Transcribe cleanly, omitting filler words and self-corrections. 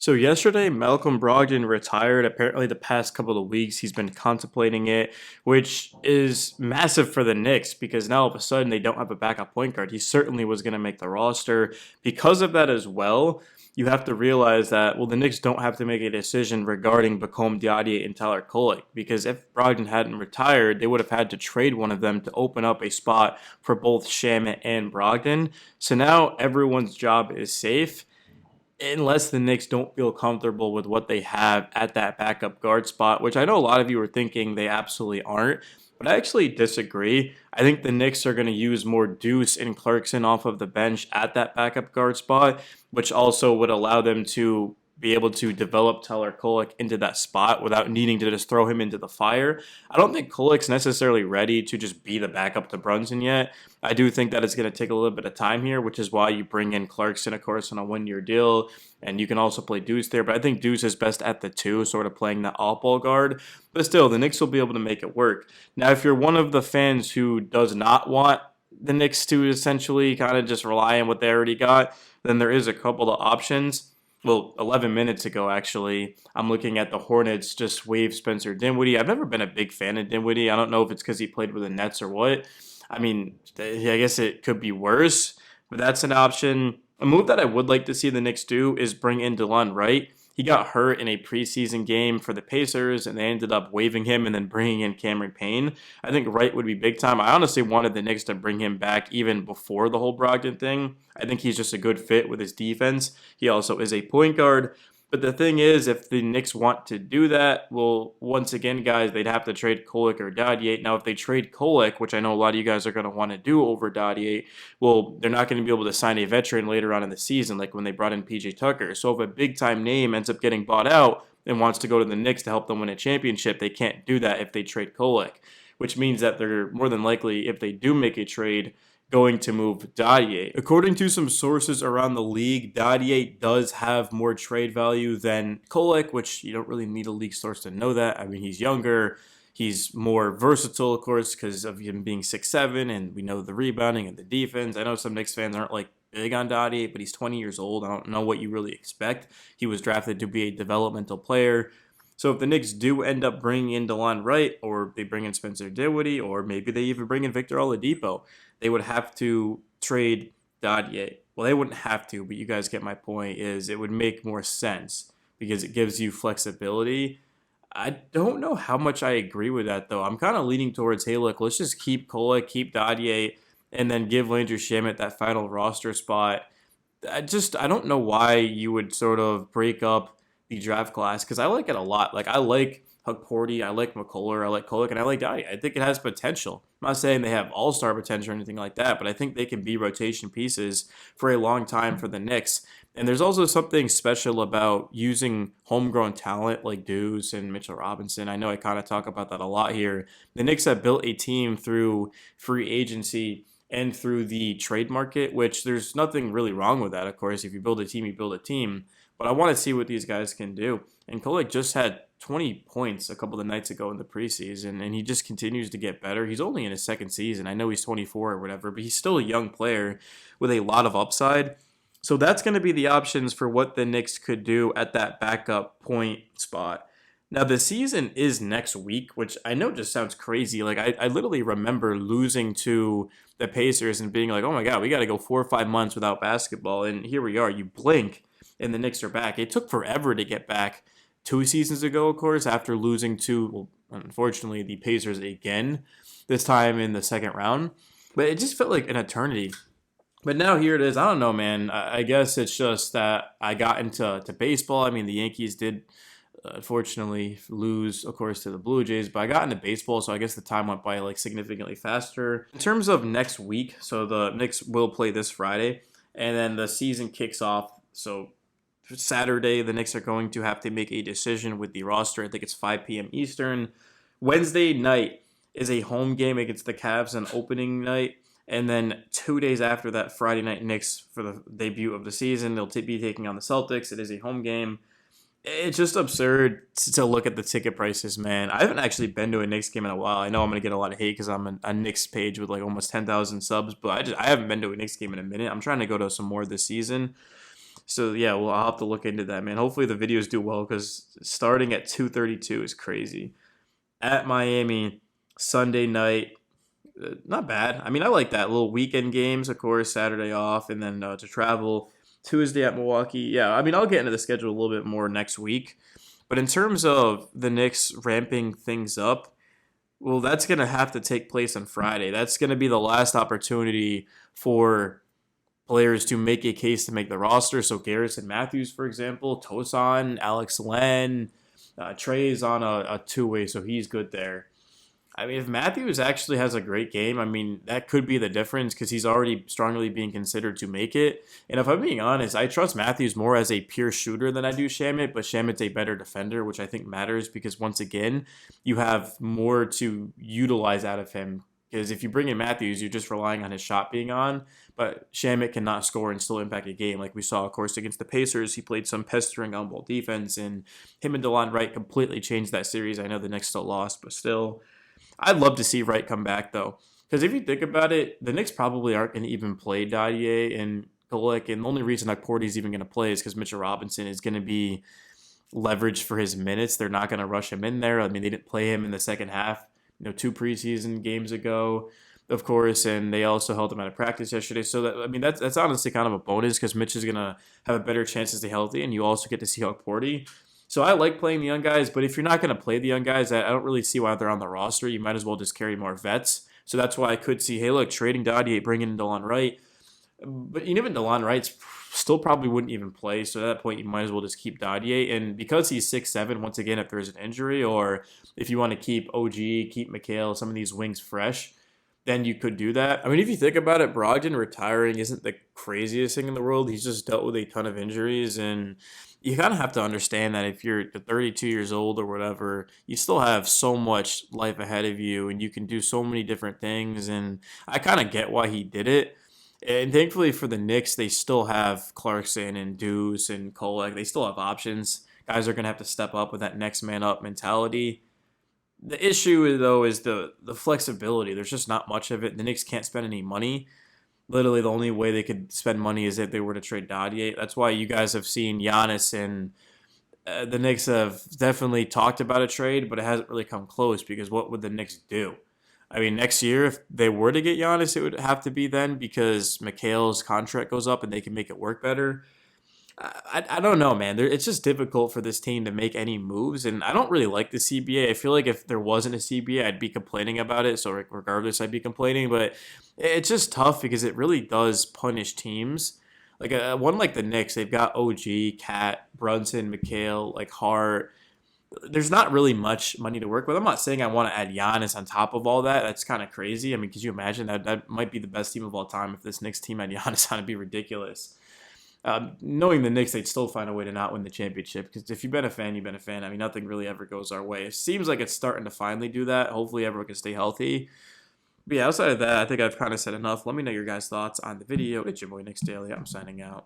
So yesterday, Malcolm Brogden retired. Apparently, the past couple of weeks, he's been contemplating it, which is massive for the Knicks because now all of a sudden they don't have a backup point guard. He certainly was going to make the roster. Because of that as well, you have to realize that, well, the Knicks don't have to make a decision regarding Bacom Diadier and Tyler Kolek because if Brogdon hadn't retired, they would have had to trade one of them to open up a spot for both Shamit and Brogdon. So now everyone's job is safe unless the Knicks don't feel comfortable with what they have at that backup guard spot, which I know a lot of you are thinking they absolutely aren't, but I actually disagree. I think the Knicks are going to use more Deuce and Clarkson off of the bench at that backup guard spot, which also would allow them to be able to develop Tyler Kolek into that spot without needing to just throw him into the fire. I don't think Kolek's necessarily ready to just be the backup to Brunson yet. I do think that it's going to take a little bit of time here, which is why you bring in Clarkson, of course, on a one-year deal, and you can also play Deuce there. But I think Deuce is best at the two, sort of playing that off-ball guard. But still, the Knicks will be able to make it work. Now, if you're one of the fans who does not want the Knicks to essentially kind of just rely on what they already got, then there is a couple of options. Well, 11 minutes ago, actually, I'm looking at the Hornets just waive Spencer Dinwiddie. I've never been a big fan of Dinwiddie. I don't know if it's because he played with the Nets or what. I mean, I guess it could be worse, but that's an option. A move that I would like to see the Knicks do is bring in DeLon Wright. He got hurt in a preseason game for the Pacers, and they ended up waiving him and then bringing in Cameron Payne. I think Wright would be big time. I honestly wanted the Knicks to bring him back even before the whole Brogdon thing. I think he's just a good fit with his defense. He also is a point guard. But the thing is, if the Knicks want to do that, well, once again, guys, they'd have to trade Kolek or Dadier. Now, if they trade Kolek, which I know a lot of you guys are going to want to do over Dadier, well, they're not going to be able to sign a veteran later on in the season, like when they brought in PJ Tucker. So if a big-time name ends up getting bought out and wants to go to the Knicks to help them win a championship, they can't do that if they trade Kolek, which means that they're more than likely, if they do make a trade, going to move Dadier. According to some sources around the league, Dadier does have more trade value than Kolek, which you don't really need a league source to know that. I mean, he's younger. He's more versatile, of course, because of him being 6'7", and we know the rebounding and the defense. I know some Knicks fans aren't like big on Dadier, but he's 20 years old. I don't know what you really expect. He was drafted to be a developmental player. So if the Knicks do end up bringing in DeLon Wright, or they bring in Spencer Dinwiddie, or maybe they even bring in Victor Oladipo, they would have to trade Dadier. Well, they wouldn't have to, but you guys get my point, is it would make more sense because it gives you flexibility. I don't know how much I agree with that, though. I'm kind of leaning towards, hey, look, let's just keep Kolek, keep Dadier, and then give Landry Shamet that final roster spot. I don't know why you would sort of break up the draft class because I like it a lot. Like I like Huck Porty, I like McCullough, I like Kolek, and I like Dottie. I think it has potential. I'm not saying they have all-star potential or anything like that, but I think they can be rotation pieces for a long time for the Knicks. And there's also something special about using homegrown talent like Deuce and Mitchell Robinson. I know I kind of talk about that a lot here. The Knicks have built a team through free agency and through the trade market, which there's nothing really wrong with that, of course. If you build a team, you build a team. But I want to see what these guys can do. And Kolek just had 20 points a couple of nights ago in the preseason, and he just continues to get better. He's only in his second season. I know he's 24 or whatever, but he's still a young player with a lot of upside. So that's going to be the options for what the Knicks could do at that backup point spot. Now, the season is next week, which I know just sounds crazy. Like, I literally remember losing to the Pacers and being like, oh my God, we got to go 4 or 5 months without basketball. And here we are. You blink and the Knicks are back. It took forever to get back 2 seasons ago, of course, after losing to, well, unfortunately, the Pacers again, this time in the second round. But it just felt like an eternity. But now here it is. I don't know, man. I guess it's just that I got into baseball. I mean, the Yankees did unfortunately lose, of course, to the Blue Jays, but I got into baseball, so I guess the time went by like significantly faster. In terms of next week, so the Knicks will play this Friday, and then the season kicks off. So Saturday, the Knicks are going to have to make a decision with the roster. I think it's 5 p.m. Eastern. Wednesday night is a home game against the Cavs on opening night. And then 2 days after that, Friday night, Knicks for the debut of the season. They'll be taking on the Celtics. It is a home game. It's just absurd to look at the ticket prices, man. I haven't actually been to a Knicks game in a while. I know I'm going to get a lot of hate because I'm a Knicks page with like almost 10,000 subs, but I haven't been to a Knicks game in a minute. I'm trying to go to some more this season. So yeah, well, I'll have to look into that, man. Hopefully the videos do well because starting at 2:32 is crazy. At Miami, Sunday night, not bad. I mean, I like that little weekend games, of course, Saturday off, and then to travel Tuesday at Milwaukee. Yeah, I mean, I'll get into the schedule a little bit more next week. But in terms of the Knicks ramping things up, well, that's going to have to take place on Friday. That's going to be the last opportunity for players to make a case to make the roster. So Garrison Matthews, for example, Tosan, Alex Len, Trey is on a two-way, so he's good there. I mean, if Matthews actually has a great game, I mean, that could be the difference because he's already strongly being considered to make it. And if I'm being honest, I trust Matthews more as a pure shooter than I do Shamit, but Shamit's a better defender, which I think matters because once again, you have more to utilize out of him. Because if you bring in Matthews, you're just relying on his shot being on, but Shamit cannot score and still impact a game. Like we saw, of course, against the Pacers, he played some pestering on ball defense, and him and DeLon Wright completely changed that series. I know the Knicks still lost, but still. I'd love to see Wright come back though, because if you think about it, the Knicks probably aren't going to even play Dadier and Kolek, and the only reason Porty's even going to play is because Mitchell Robinson is going to be leveraged for his minutes. They're not going to rush him in there. I mean, they didn't play him in the second half, 2 preseason games ago, of course, and they also held him out of practice yesterday. So that, I mean, that's honestly kind of a bonus because Mitch is going to have a better chance to stay healthy, and you also get to see Porty. So I like playing the young guys, but if you're not going to play the young guys, I don't really see why they're on the roster. You might as well just carry more vets. So that's why I could see, hey, look, trading Dadier, bringing in DeLon Wright. But even DeLon Wright still probably wouldn't even play. So at that point, you might as well just keep Dadier. And because he's 6'7", once again, if there's an injury or if you want to keep OG, keep McHale, some of these wings fresh, then you could do that. I mean, if you think about it, Brogden retiring isn't the craziest thing in the world. He's just dealt with a ton of injuries, and you kind of have to understand that if you're 32 years old or whatever, you still have so much life ahead of you, and you can do so many different things. And I kind of get why he did it. And thankfully for the Knicks, they still have Clarkson and Deuce and Kolek. They still have options. Guys are going to have to step up with that next man up mentality. The issue, though, is the flexibility. There's just not much of it. The Knicks can't spend any money. Literally, the only way they could spend money is if they were to trade Dadier. That's why you guys have seen Giannis and the Knicks have definitely talked about a trade, but it hasn't really come close because what would the Knicks do? I mean, next year, if they were to get Giannis, it would have to be then because McHale's contract goes up and they can make it work better. I don't know, man. It's just difficult for this team to make any moves, and I don't really like the CBA. I feel like if there wasn't a CBA, I'd be complaining about it. So regardless, I'd be complaining. But it's just tough because it really does punish teams. Like one like the Knicks, they've got OG, Cat, Brunson, McHale, like Hart. There's not really much money to work with. I'm not saying I want to add Giannis on top of all that. That's kind of crazy. I mean, could you imagine that might be the best team of all time if this Knicks team had Giannis on? It'd be ridiculous. Knowing the Knicks, they'd still find a way to not win the championship because if you've been a fan, you've been a fan. I mean, nothing really ever goes our way. It seems like it's starting to finally do that. Hopefully, everyone can stay healthy. But yeah, outside of that, I think I've kind of said enough. Let me know your guys' thoughts on the video. It's your boy, Knicks Daily. I'm signing out.